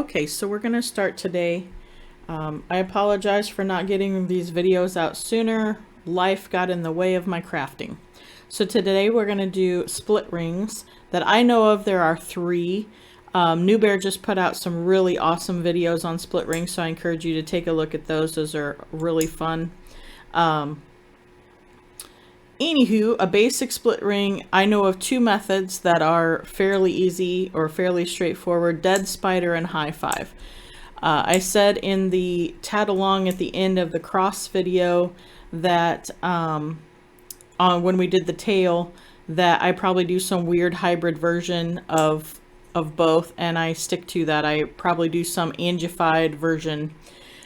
Okay, so we're going to start today. I apologize for not getting these videos out sooner. Life got in the way of my crafting. So today we're going to do split rings. That I know of, there are 3. New Bear just put out some really awesome videos on split rings, so I encourage you to take a look at those. Those are really fun. Anywho, a basic split ring, I know of 2 methods that are fairly easy or fairly straightforward: dead spider and high 5. I said in the tag along at the end of the cross video that when we did the tail, that I probably do some weird hybrid version of both, and I stick to that. I probably do some angified version.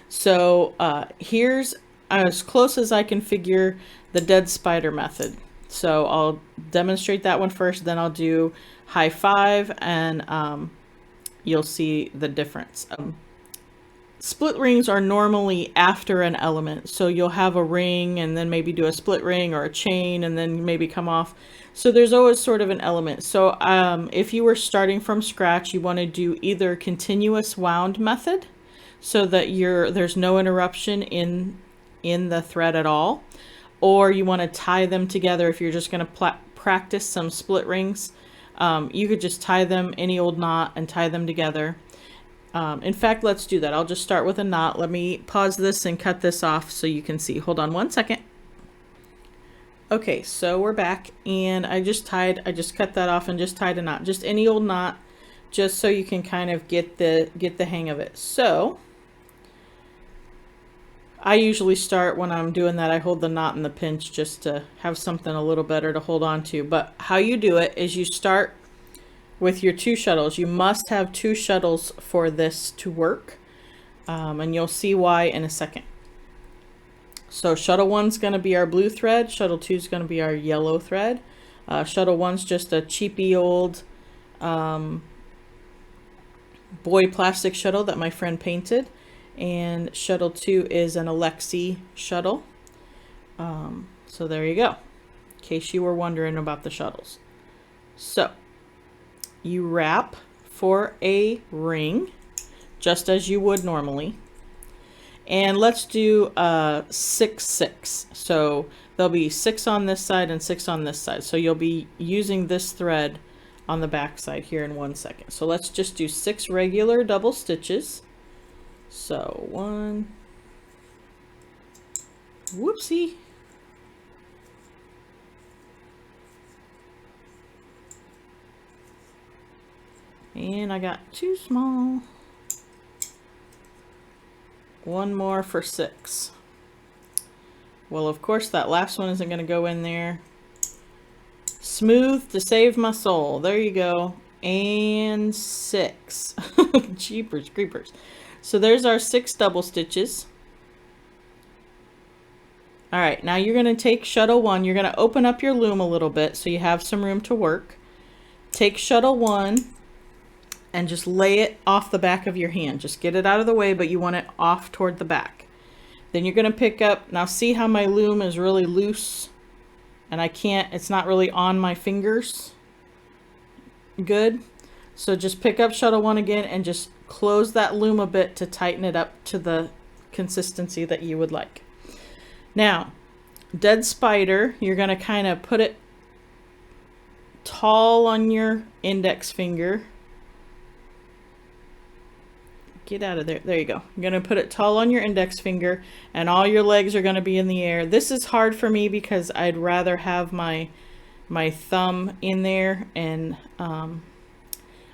So here's as close as I can figure the dead spider method. So I'll demonstrate that one first, then I'll do high 5, and you'll see the difference. Split rings are normally after an element. So you'll have a ring and then maybe do a split ring or a chain and then maybe come off. So there's always sort of an element. So if you were starting from scratch, you want to do either continuous wound method so that there's no interruption in the thread at all, or you want to tie them together. If you're just going to practice some split rings, you could just tie them any old knot and tie them together. In fact, let's do that. I'll just start with a knot. Let me pause this and cut this off so you can see. Hold on one second. Okay, so we're back, and I just cut that off and just tied a knot, just any old knot, just so you can kind of get the hang of it. So I usually start when I'm doing that, I hold the knot in the pinch just to have something a little better to hold on to. But how you do it is you start with your 2 shuttles. You must have 2 shuttles for this to work, and you'll see why in a second. So shuttle 1's going to be our blue thread, shuttle 2's going to be our yellow thread. Shuttle 1's just a cheapy old boy plastic shuttle that my friend painted. And shuttle 2 is an Alexi shuttle. So there you go, in case you were wondering about the shuttles. So you wrap for a ring just as you would normally. And let's do 6, 6. So there'll be 6 on this side and 6 on this side. So you'll be using this thread on the back side here in 1 second. So let's just do 6 regular double stitches. So 1, whoopsie, and I got too small. 1 more for 6. Well, of course that last one isn't going to go in there. Smooth to save my soul. There you go. And 6. Jeepers creepers. So there's our 6 double stitches. All right, now you're going to take shuttle 1. You're going to open up your loom a little bit so you have some room to work. Take shuttle 1 and just lay it off the back of your hand. Just get it out of the way, but you want it off toward the back. Then you're going to pick up, now see how my loom is really loose and it's not really on my fingers. Good. So just pick up shuttle 1 again and just close that loom a bit to tighten it up to the consistency that you would like. Now, dead spider, you're going to kind of put it tall on your index finger. Get out of there. There you go. I'm going to put it tall on your index finger, and all your legs are going to be in the air. This is hard for me because I'd rather have my thumb in there, and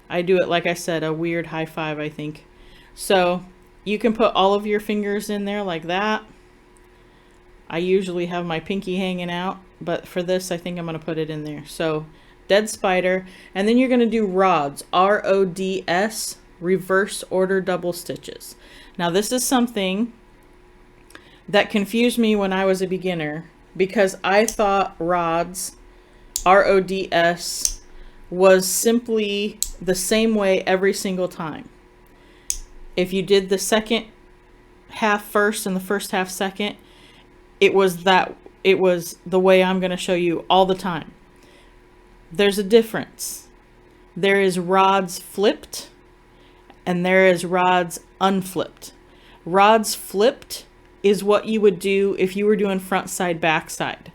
I do it, like I said, a weird high 5, I think. So you can put all of your fingers in there like that. I usually have my pinky hanging out, but for this, I think I'm going to put it in there. So dead spider, and then you're going to do rods, R-O-D-S, reverse order double stitches. Now this is something that confused me when I was a beginner, because I thought rods, R-O-D-S, was simply the same way every single time. If you did the second half first and the first half second, it was the way I'm going to show you all the time. There's a difference. There is rods flipped and there is rods unflipped. Rods flipped is what you would do if you were doing front side, back side.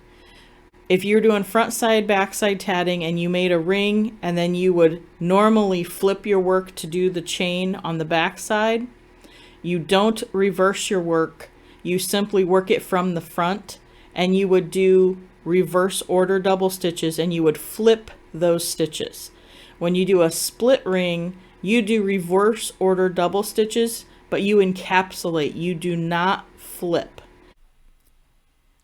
If you're doing front side, back side tatting and you made a ring and then you would normally flip your work to do the chain on the back side, you don't reverse your work. You simply work it from the front and you would do reverse order double stitches and you would flip those stitches. When you do a split ring, you do reverse order double stitches, but you encapsulate. You do not flip.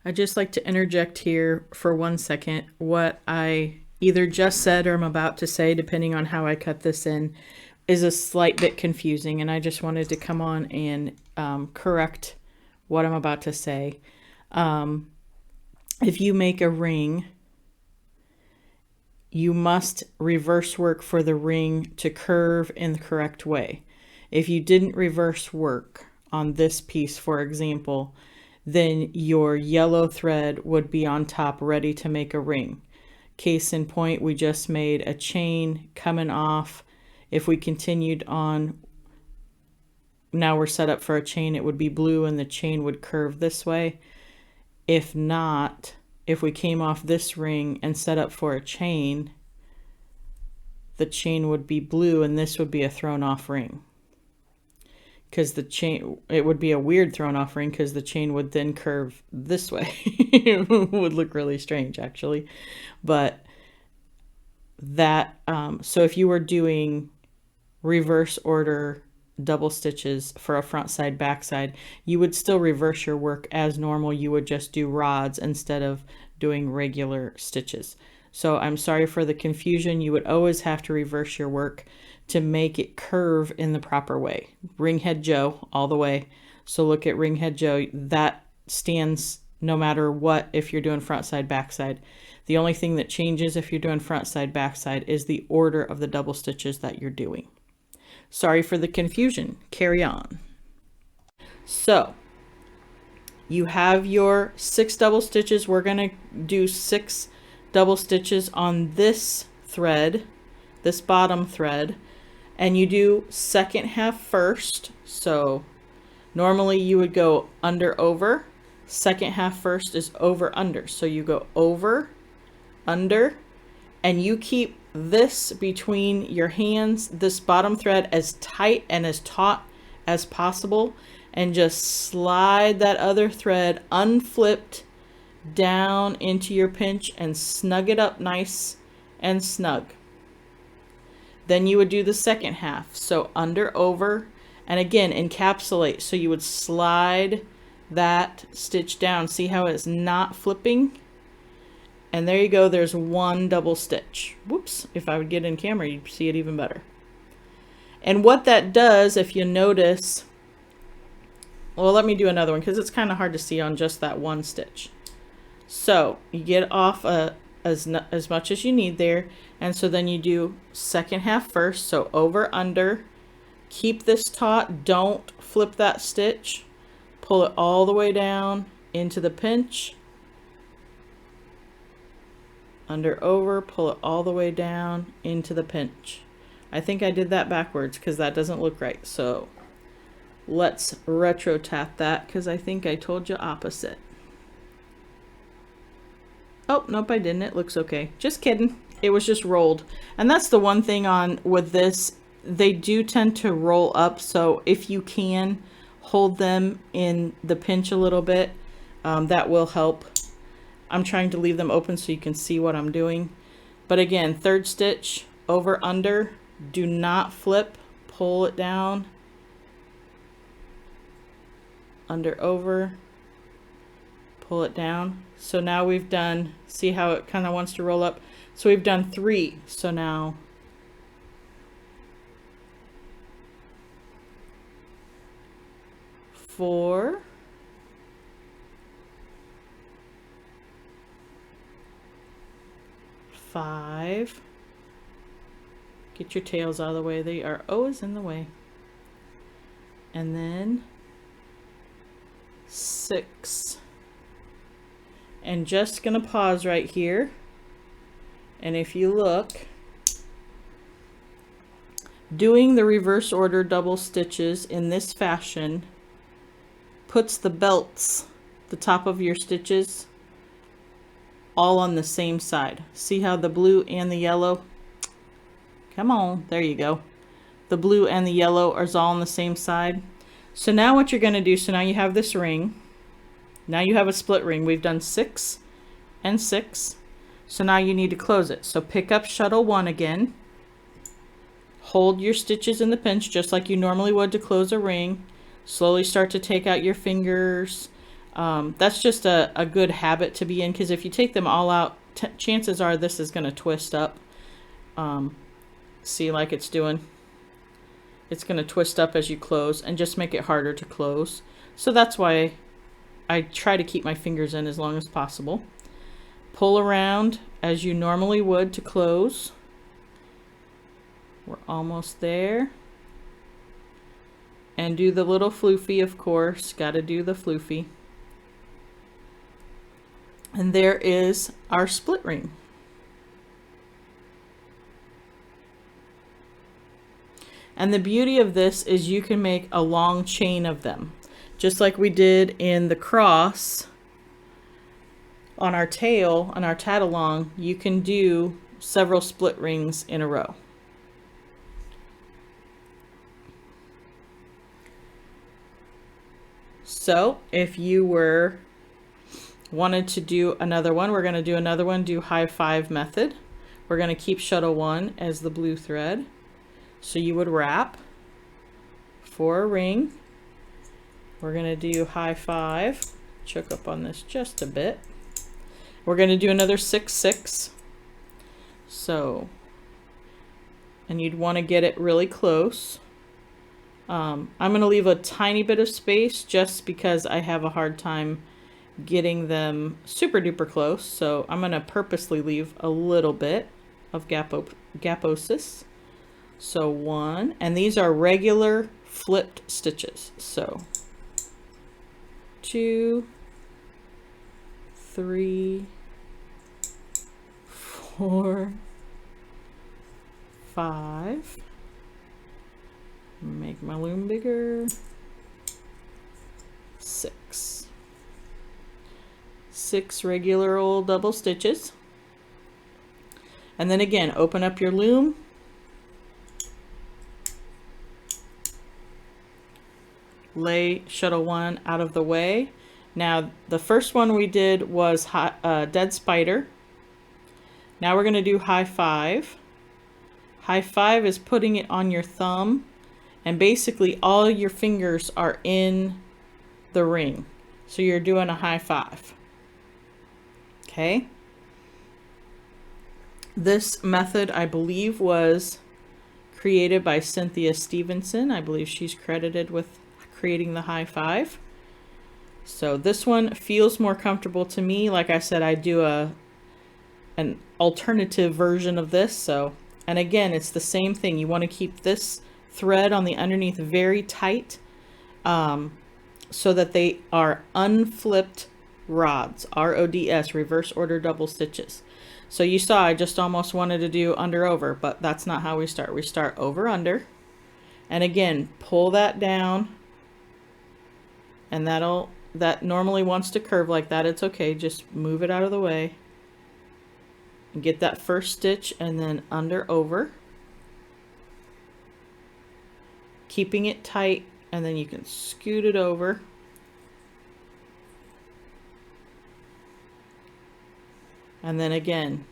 I'd just like to interject here for 1 second. What I either just said or I'm about to say, depending on how I cut this in, is a slight bit confusing, and I just wanted to come on and correct what I'm about to say. If you make a ring, you must reverse work for the ring to curve in the correct way. If you didn't reverse work on this piece, for example, then your yellow thread would be on top ready to make a ring. Case in point, we just made a chain coming off. If we continued on, now we're set up for a chain, it would be blue and the chain would curve this way. If not, if we came off this ring and set up for a chain, the chain would be blue and this would be a thrown off ring. Because the chain, it would be a weird thrown off ring because the chain would then curve this way. It would look really strange actually. But that, so if you were doing reverse order double stitches for a front side, back side, you would still reverse your work as normal. You would just do rods instead of doing regular stitches. So I'm sorry for the confusion. You would always have to reverse your work to make it curve in the proper way. Ringhead Joe all the way. So look at Ringhead Joe. That stands no matter what if you're doing front side, back side. The only thing that changes if you're doing front side, back side is the order of the double stitches that you're doing. Sorry for the confusion. Carry on. So you have your 6 double stitches. We're going to do 6 double stitches on this thread, this bottom thread, and you do second half first. So normally you would go under over. Second half first is over under. So you go over, under, and you keep this between your hands, this bottom thread, as tight and as taut as possible, and just slide that other thread unflipped down into your pinch and snug it up nice and snug. Then you would do the second half, so under, over, and again encapsulate. So you would slide that stitch down. See how it's not flipping? And there you go, there's 1 double stitch. Whoops, if I would get in camera, you'd see it even better. And what that does, if you notice, well, let me do another one because it's kind of hard to see on just that 1 stitch. So you get off as much as you need there, and so then you do second half first, so over, under, keep this taut, don't flip that stitch, pull it all the way down into the pinch, under, over, pull it all the way down into the pinch. I think I did that backwards because that doesn't look right, so let's retro tap that because I think I told you opposite. Oh, nope, I didn't. It looks okay. Just kidding. It was just rolled. And that's the one thing on with this, they do tend to roll up. So if you can hold them in the pinch a little bit, that will help. I'm trying to leave them open so you can see what I'm doing. But again, third stitch, over, under, do not flip, pull it down, under, over, pull it down. So now we've done, see how it kind of wants to roll up? So we've done 3. So now four, 5. Get your tails out of the way. They are always in the way. And then 6. And just gonna pause right here. And if you look, Doing the reverse order double stitches in this fashion puts the belts, the top of your stitches, all on the same side. See how the blue and the yellow, come on, there you go. The blue and the yellow are all on the same side. So now what you're going to do, so now you have this ring. Now you have a split ring. We've done 6 and 6. So now you need to close it. So pick up shuttle 1 again. Hold your stitches in the pinch just like you normally would to close a ring. Slowly start to take out your fingers. That's just a good habit to be in, because if you take them all out, chances are this is going to twist up. See, like it's doing. It's going to twist up as you close and just make it harder to close. So that's why I try to keep my fingers in as long as possible. Pull around as you normally would to close. We're almost there. And do the little floofy, of course. Got to do the floofy. And there is our split ring. And the beauty of this is you can make a long chain of them. Just like we did in the cross on our tail, on our tag-along, you can do several split rings in a row. So if you wanted to do another one, we're going to do another one, do high 5 method. We're going to keep shuttle 1 as the blue thread. So you would wrap for a ring. We're going to do high 5. Choke up on this just a bit. We're going to do another 6 6. So, and you'd want to get it really close. I'm going to leave a tiny bit of space just because I have a hard time getting them super duper close. So I'm going to purposely leave a little bit of gaposis. So 1, and these are regular flipped stitches. So 2, 3, 4, 5. Make my loom bigger. 6. 6 regular old double stitches. And then again, open up your loom. Lay shuttle 1 out of the way. Now the first one we did was dead spider. Now we're going to do high 5. High 5 is putting it on your thumb, and basically all your fingers are in the ring. So you're doing a high 5. Okay. This method, I believe, was created by Cynthia Stevenson. I believe she's credited with creating the high 5. So this one feels more comfortable to me. Like I said, I do an alternative version of this. So, and again, it's the same thing. You want to keep this thread on the underneath very tight, so that they are unflipped rods, RODS, reverse order double stitches. So you saw I just almost wanted to do under over, but that's not how we start. We start over under, and again, pull that down, and that normally wants to curve like that. It's okay, just move it out of the way and get that first stitch, and then under over, keeping it tight, and then you can scoot it over. And then again,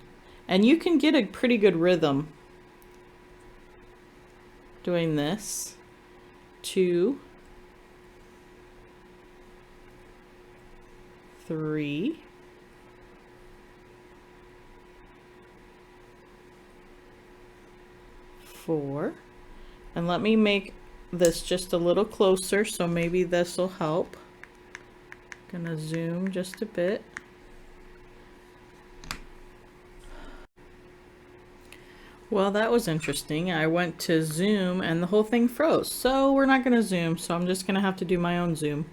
and you can get a pretty good rhythm doing this. 2, 3, 4, and let me make this just a little closer, so maybe this will help. Gonna zoom just a bit. Well, that was interesting. I went to zoom and the whole thing froze. So we're not gonna zoom, so I'm just gonna have to do my own zoom.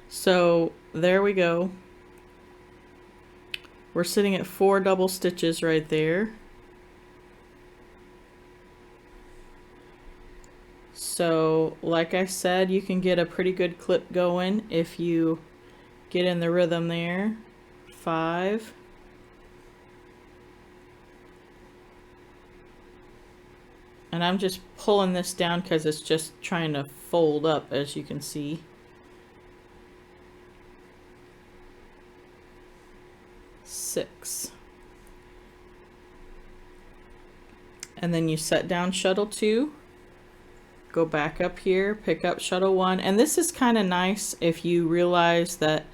So there we go. We're sitting at 4 double stitches right there. So like I said, you can get a pretty good clip going if you get in the rhythm there. 5. And I'm just pulling this down because it's just trying to fold up, as you can see. 6. And then you set down shuttle 2, go back up here, pick up shuttle 1. And this is kind of nice if you realize that,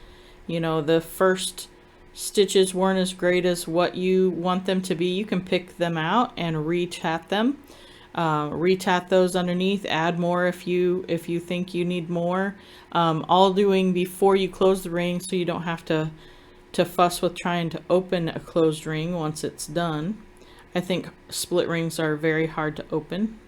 you know, the first stitches weren't as great as what you want them to be. You can pick them out and retat them. Retat those underneath, add more if you think you need more. All doing before you close the ring, so you don't have to fuss with trying to open a closed ring once it's done. I think split rings are very hard to open,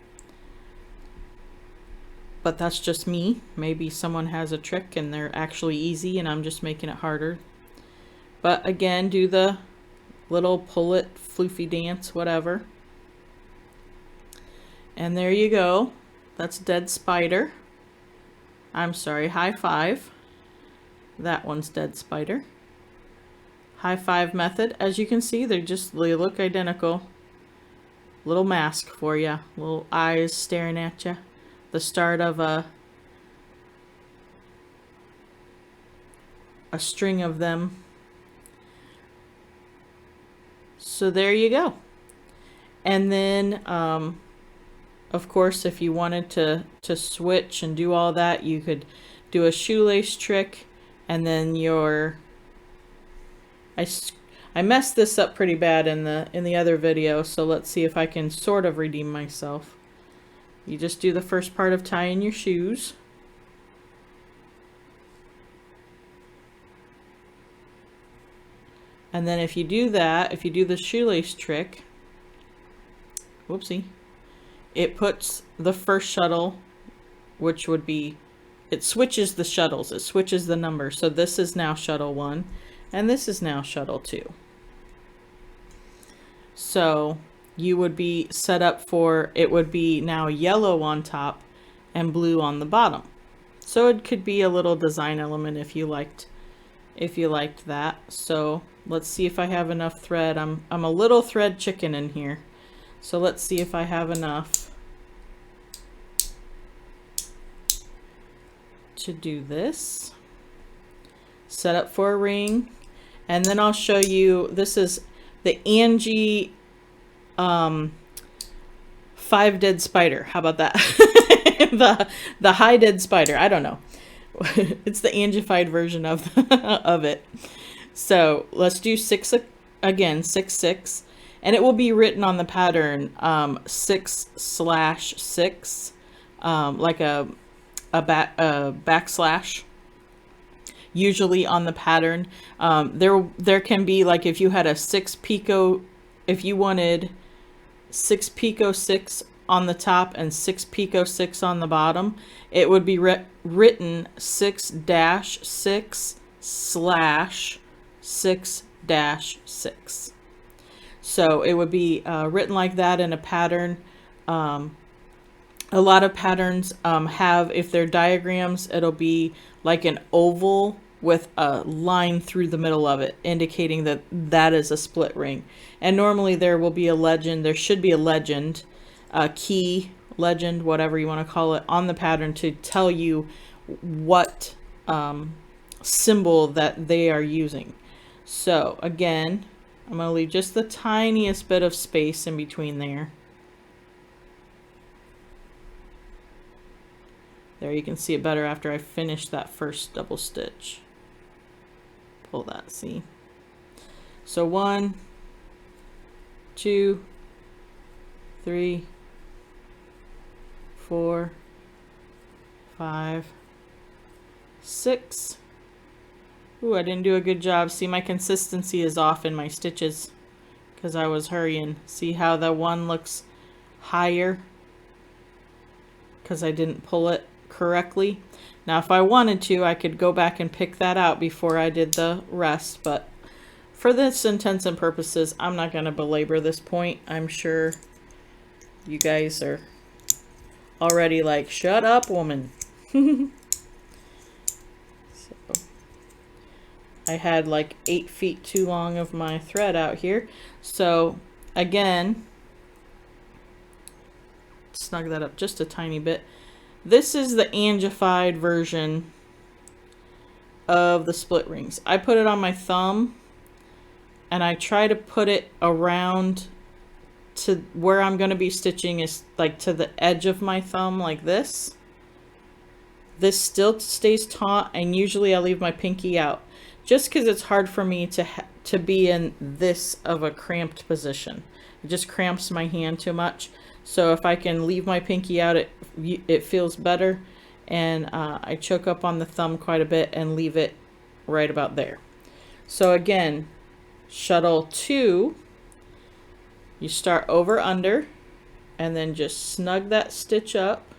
but that's just me. Maybe someone has a trick and they're actually easy and I'm just making it harder. But again, do the little pull it, floofy dance, whatever. And there you go. That's Dead Spider. I'm sorry, High 5. That one's Dead Spider. High 5 method. As you can see, they look identical. Little mask for you. Little eyes staring at you. The start of a string of them. So there you go. And then of course, if you wanted to switch and do all that, you could do a shoelace trick, and then I messed this up pretty bad in the other video, so let's see if I can sort of redeem myself. You just do the first part of tying your shoes. And then if you do that, if you do the shoelace trick, whoopsie, it puts the first shuttle, which would be, it switches the shuttles, it switches the number. So this is now shuttle 1, and this is now shuttle 2. So you would be set up for, it would be now yellow on top and blue on the bottom. So it could be a little design element if you liked that. So let's see if I have enough thread. I'm a little thread chicken in here. So let's see if I have enough to do this. Set up for a ring, and then I'll show you, this is the Angie 5 Dead Spider. How about that? the high Dead Spider. I don't know. It's the Angified version of of it. So let's do 6 again, 6 6, and it will be written on the pattern 6/6, like a backslash. Usually on the pattern, there can be, like, if you had a 6 picot, if you wanted 6 picot 6 on the top and 6 picot 6 on the bottom, it would be written 6-6/6/6-6. So it would be written like that in a pattern. A lot of patterns have, if they're diagrams, it'll be like an oval with a line through the middle of it, indicating that that is a split ring. And normally there will be a legend, there should be a legend, a key, legend, whatever you want to call it, on the pattern to tell you what symbol that they are using. So again, I'm going to leave just the tiniest bit of space in between there. There, you can see it better after I finish that first double stitch. Pull that, see? So 1, 2, 3, 4, 5, 6. Ooh, I didn't do a good job. See, my consistency is off in my stitches because I was hurrying. See how the one looks higher? Because I didn't pull it correctly. Now if I wanted to, I could go back and pick that out before I did the rest, but for this intents and purposes, I'm not going to belabor this point. I'm sure you guys are already like, shut up, woman. So I had like 8 feet too long of my thread out here. So again, snug that up just a tiny bit. This is the angified version of the split rings. I put it on my thumb and I try to put it around to where I'm going to be stitching, is like to the edge of my thumb, like this. This still stays taut, and usually I leave my pinky out just because it's hard for me to be in this of a cramped position. It just cramps my hand too much. So if I can leave my pinky out, it feels better. And I choke up on the thumb quite a bit and leave it right about there. So again, shuttle 2, you start over under and then just snug that stitch up,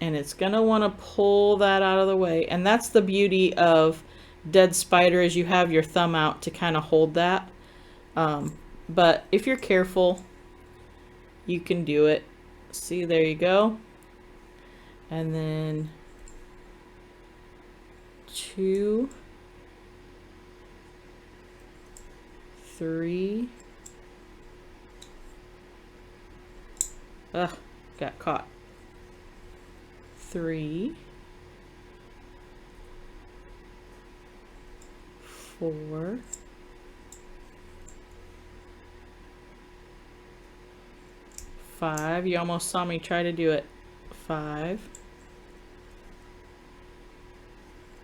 and it's gonna want to pull that out of the way. And that's the beauty of dead spider, is you have your thumb out to kind of hold that. But if you're careful, you can do it. See, there you go. And then 2, 3. Ugh, got caught. 3, 4, 5. You almost saw me try to do it. 5,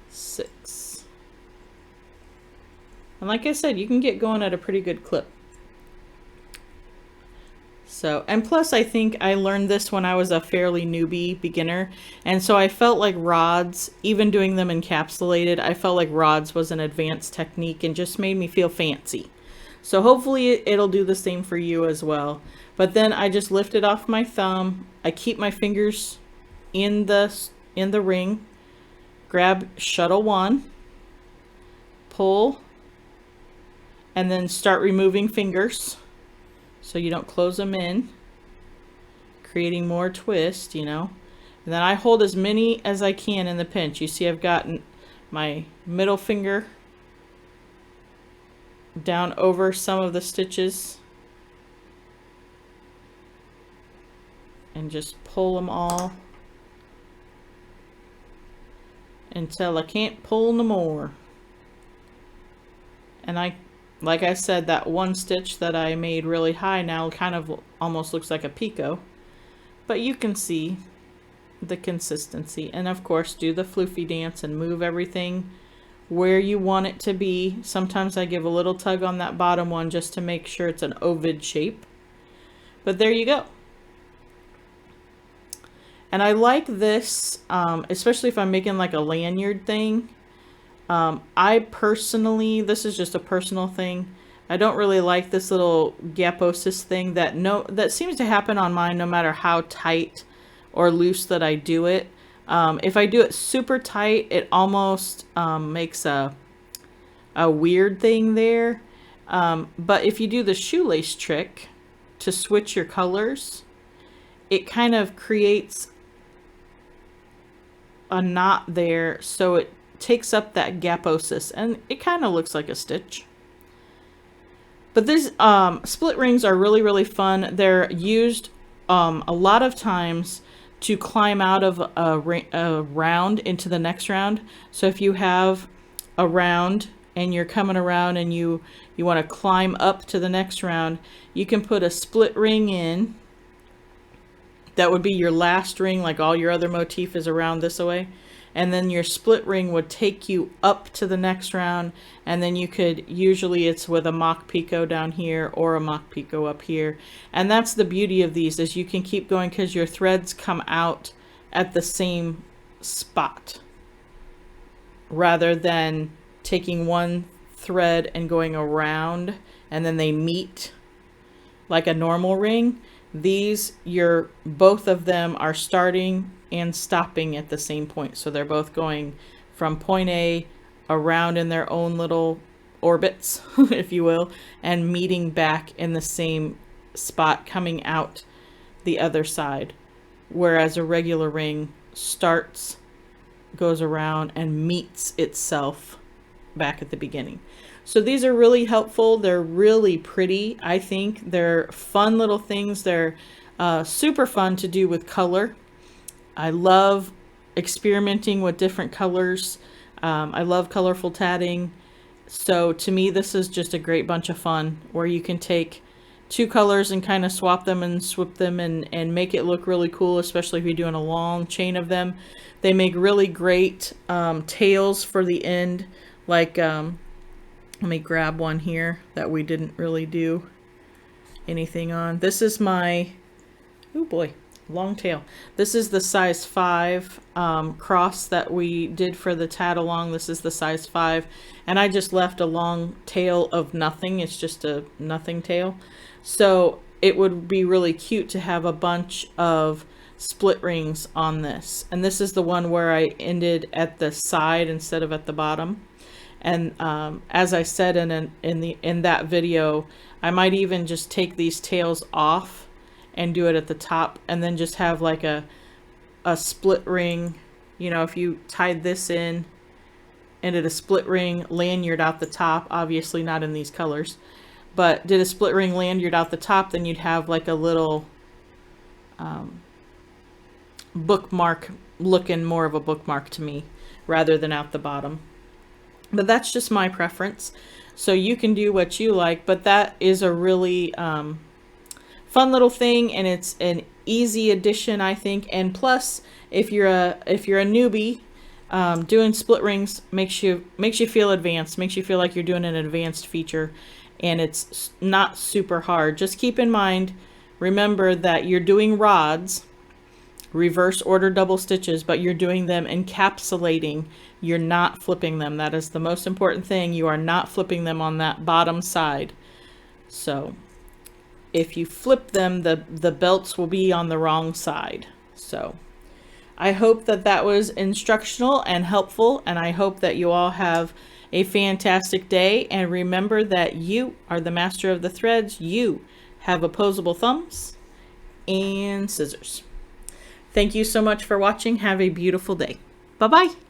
6. And like I said, you can get going at a pretty good clip. So, and plus I think I learned this when I was a fairly newbie beginner, and so I felt like rods, even doing them encapsulated, I felt like rods was an advanced technique and just made me feel fancy. So hopefully it'll do the same for you as well. But then I just lift it off my thumb. I keep my fingers in the ring, grab shuttle 1, pull, and then start removing fingers so you don't close them in, creating more twist, you know. And then I hold as many as I can in the pinch. You see I've gotten my middle finger down over some of the stitches and just pull them all until I can't pull no more. And like I said, that one stitch that I made really high now kind of almost looks like a picot, but you can see the consistency. And of course, do the floofy dance and move everything where you want it to be. Sometimes I give a little tug on that bottom one just to make sure it's an ovid shape. But there you go. And I like this, especially if I'm making like a lanyard thing. I personally, this is just a personal thing, I don't really like this little gaposis thing that seems to happen on mine no matter how tight or loose that I do it. If I do it super tight, it almost makes a weird thing there. But if you do the shoelace trick to switch your colors, it kind of creates a knot there, so it takes up that gaposis and it kind of looks like a stitch. But these split rings are really, really fun. They're used a lot of times to climb out of a round into the next round. So if you have a round and you're coming around and you want to climb up to the next round, you can put a split ring in. That would be your last ring, like all your other motif is around this way. And then your split ring would take you up to the next round, and then you could, usually it's with a mock picot down here or a mock picot up here. And that's the beauty of these, is you can keep going because your threads come out at the same spot rather than taking one thread and going around and then they meet like a normal ring. These, both of them are starting and stopping at the same point. So they're both going from point A around in their own little orbits, if you will, and meeting back in the same spot, coming out the other side. whereas a regular ring starts, goes around, and meets itself back at the beginning. So these are really helpful. They're really pretty. I think they're fun little things. They're super fun to do with color. I love experimenting with different colors. I love colorful tatting. So to me, this is just a great bunch of fun where you can take two colors and kind of swap them and swoop them and make it look really cool, especially if you're doing a long chain of them. They make really great tails for the end. Like, let me grab one here that we didn't really do anything on. This is my, oh boy, long tail. This is the size 5 cross that we did for the tat along. This is the size 5, and I just left a long tail of nothing. It's just a nothing tail. So it would be really cute to have a bunch of split rings on this. And this is the one where I ended at the side instead of at the bottom. And as I said in that video, I might even just take these tails off and do it at the top, and then just have like a split ring. You know, if you tied this in and did a split ring lanyard out the top, obviously not in these colors, but did a split ring lanyard out the top, then you'd have like a little bookmark, looking more of a bookmark to me rather than out the bottom. But that's just my preference, so you can do what you like. But that is a really fun little thing, and it's an easy addition, I think. And plus, if you're a newbie, doing split rings makes you feel advanced, makes you feel like you're doing an advanced feature, and it's not super hard. Just keep in mind, remember that you're doing rods, reverse order double stitches, but you're doing them encapsulating. You're not flipping them. That is the most important thing. You are not flipping them on that bottom side. So if you flip them, the belts will be on the wrong side. So I hope that that was instructional and helpful, and I hope that you all have a fantastic day. And remember that you are the master of the threads. You have opposable thumbs and scissors. Thank you so much for watching. Have a beautiful day. Bye-bye.